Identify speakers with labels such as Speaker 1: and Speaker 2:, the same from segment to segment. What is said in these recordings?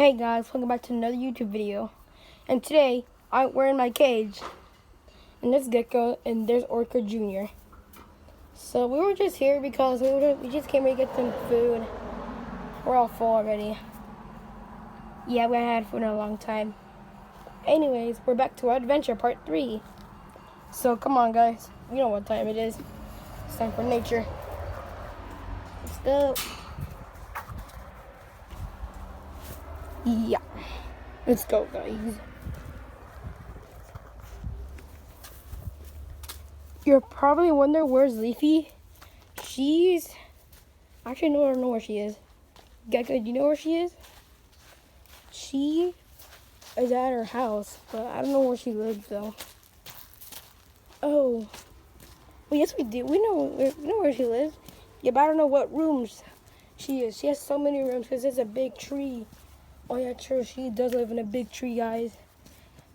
Speaker 1: Hey guys, welcome back to another YouTube video. And today, we're in my cage. And there's Gecko and there's Orca Jr. So we were just here because we just came here to get some food. We're all full already. Yeah, we haven't had food in a long time. Anyways, we're back to our adventure, part 3. So come on guys, you know what time it is. It's time for nature. Let's go. Yeah. Let's go, guys. You're probably wondering where's Leafy. Actually, no, I don't know where she is. Gecko, do you know where she is? She is at her house, but I don't know where she lives though. Oh, well, yes, we do. We know where she lives. Yeah, but I don't know what rooms she is. She has so many rooms because it's a big tree. Oh yeah, true. She does live in a big tree, guys.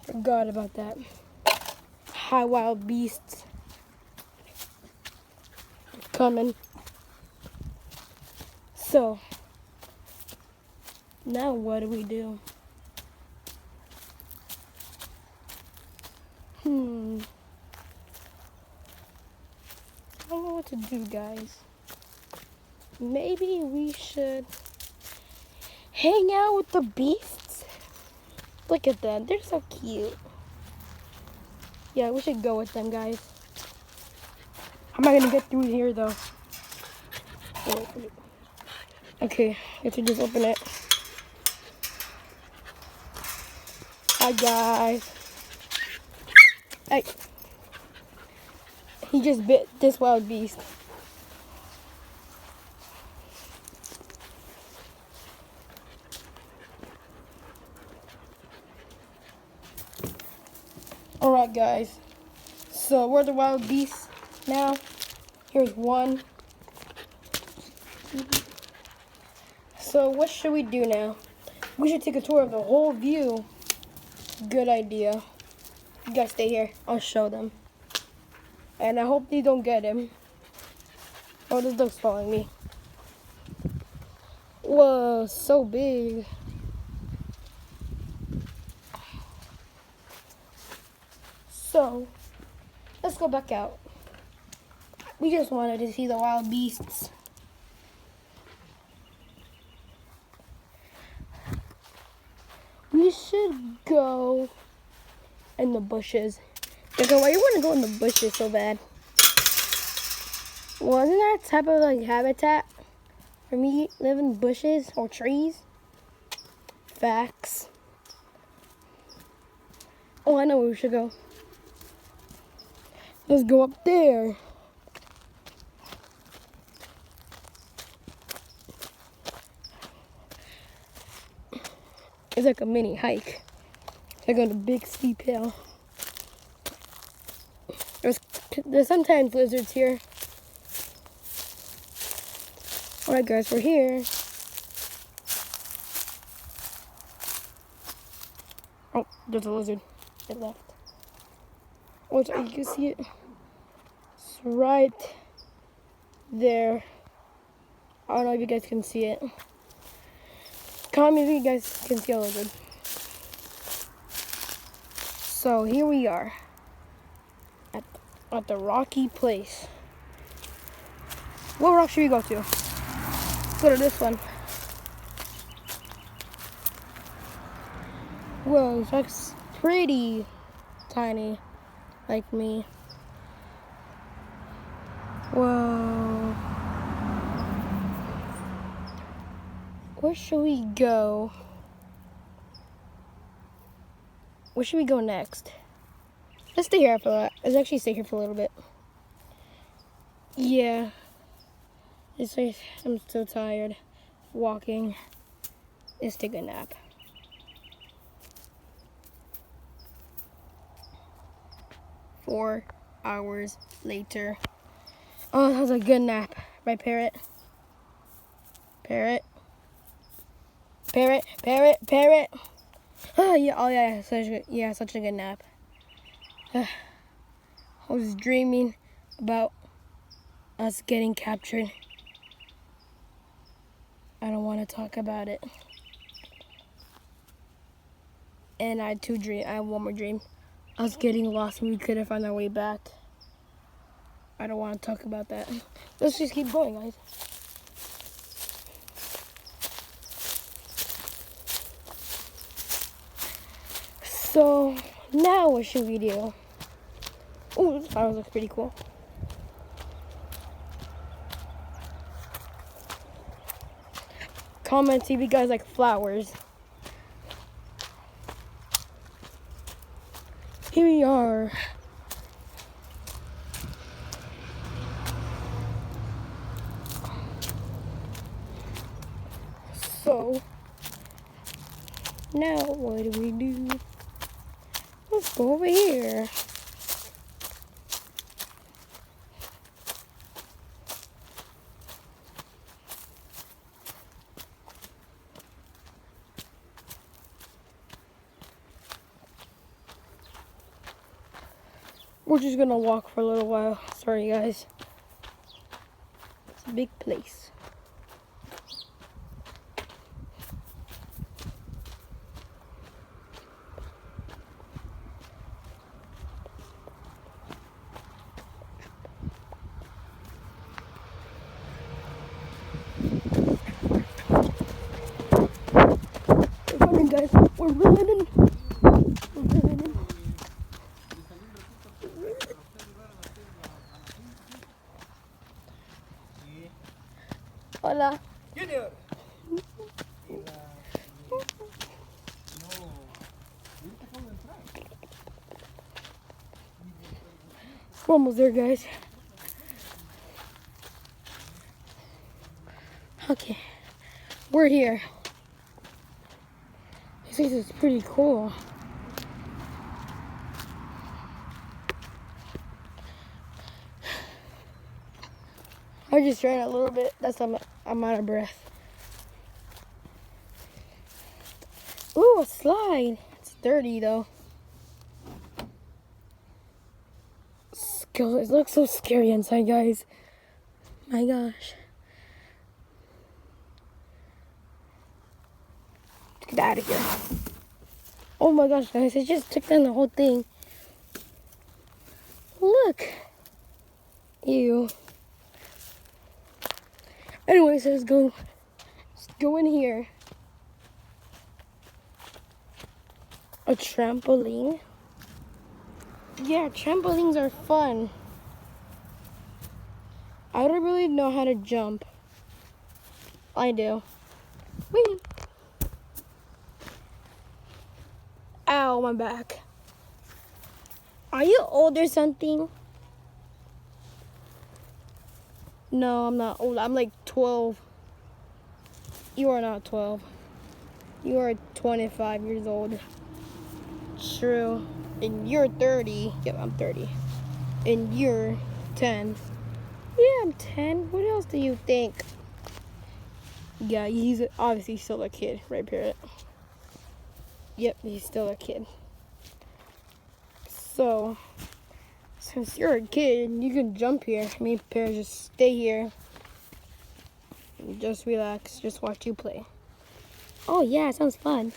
Speaker 1: Forgot about that. Hi, wild beasts. Coming. So, now what do we do? I don't know what to do, guys. Maybe we should hang out with the beasts. Look at them. They're so cute. Yeah, we should go with them, guys. How am I going to get through here, though? Okay, let's just open it. Hi, guys. Hey. He just bit this wild beast. Alright, guys. So, we're the wild beasts now. Here's one. So, what should we do now? We should take a tour of the whole view. Good idea. You guys stay here. I'll show them. And I hope they don't get him. Oh, this dog's following me. Whoa, so big. So, let's go back out. We just wanted to see the wild beasts. We should go in the bushes. Gecko, why you want to go in the bushes so bad? Wasn't that type of like habitat for me? Live in bushes or trees? Facts. Oh, I know where we should go. Let's go up there. It's like a mini hike. It's like on a big steep hill. There's sometimes lizards here. Alright guys, we're here. Oh, there's a lizard. It left. Oh, you can see it. It's right there. I don't know if you guys can see it. Comment if you guys can see a lizard. So here we are at the rocky place. What rock should we go to? Let's go to this one. Whoa, this looks pretty tiny, like me. Whoa. Where should we go? Where should we go next? Let's stay here for that. Let's actually stay here for a little bit. Yeah. I'm so tired walking. Let's take a nap. Four hours later. Oh, that was a good nap. Right, parrot? Parrot? Parrot? Parrot? Parrot? Oh yeah, such a good nap. I was dreaming about us getting captured. I don't want to talk about it. And I have one more dream. I was getting lost and we couldn't find our way back. I don't want to talk about that. Let's just keep going, guys. So, now what should we do? Oh, this flower looks pretty cool. Comment if you guys like flowers. Here we are. So, now what do we do? Let's go over here. We're just gonna walk for a little while. Sorry, guys. It's a big place. We're running, guys. We're running. We're running. Hola.
Speaker 2: Junior.
Speaker 1: We're almost there, guys. Okay. We're here. This place is pretty cool. I just ran a little bit. That's why I'm out of breath. Ooh, a slide. It's dirty though. It looks so scary inside, guys. My gosh. Let's get out of here. Oh my gosh, guys. It just took down the whole thing. Look. Ew. Anyways, let's go in here. A trampoline. Yeah, trampolines are fun. I don't really know how to jump. I do. Whee! Ow, my back. Are you old or something? No, I'm not old. I'm like 12. You are not 12. You are 25 years old. True. And you're 30. Yep, I'm 30. And you're 10. Yeah, I'm 10. What else do you think? Yeah, he's obviously still a kid, right, Parrot? Yep, he's still a kid. So, since you're a kid, you can jump here. Me and Parrot just stay here. And just relax. Just watch you play. Oh, yeah, it sounds fun.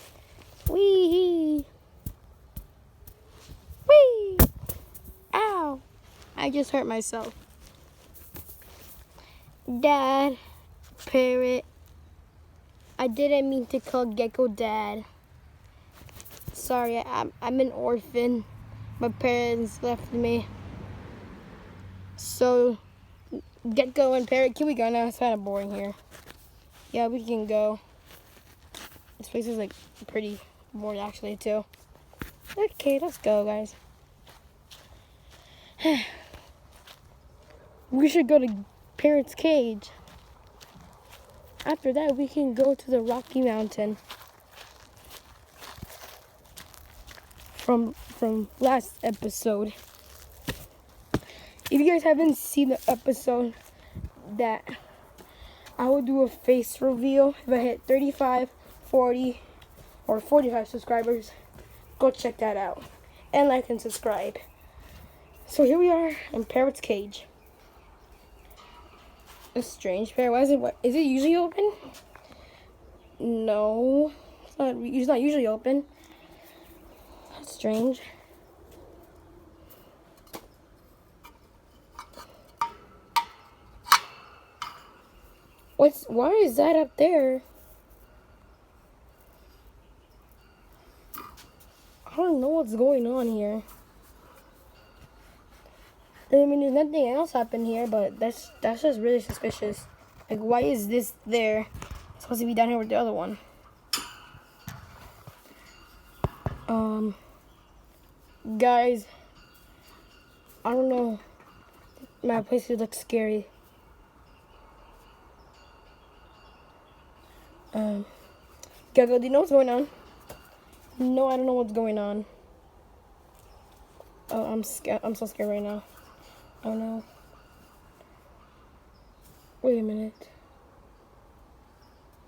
Speaker 1: Wee! Whee! Ow! I just hurt myself. Dad, Parrot, I didn't mean to call Gecko Dad. Sorry, I'm an orphan. My parents left me. So, Gecko and Parrot, can we go now? It's kind of boring here. Yeah, we can go. This place is like pretty boring actually too. Okay, let's go, guys. We should go to Parrot's cage. After that, we can go to the Rocky Mountain. From last episode. If you guys haven't seen the episode that I will do a face reveal if I hit 35, 40, or 45 subscribers, go check that out. And like and subscribe. So here we are in Parrot's cage. It's strange. Parrot, why is it? Is it usually open? No, it's not usually open. strange. Why is that up there? I don't know what's going on here. I mean, there's nothing else happened here, but that's just really suspicious. Like, why is this there? It's supposed to be down here with the other one. Guys, I don't know. My place looks scary. Gecko, do you know what's going on? No, I don't know what's going on. Oh, I'm scared. I'm so scared right now. Oh no. Wait a minute.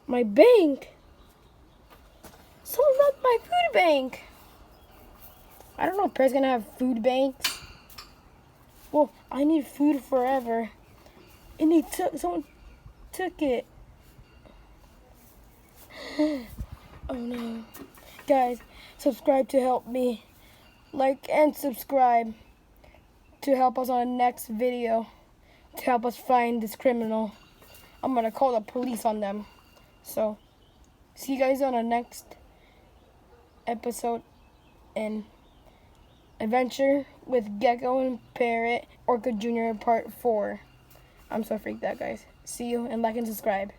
Speaker 1: My bank! Someone robbed my food bank! I don't know if parrots gonna have food banks. Well, I need food forever. And someone took it. Oh no. Guys, subscribe to help me. Like and subscribe to help us on the next video. To help us find this criminal. I'm gonna call the police on them. So, see you guys on the next episode in Adventure with Gecko and Parrot, Orca Jr. Part 4. I'm so freaked out, guys. See you, and like and subscribe.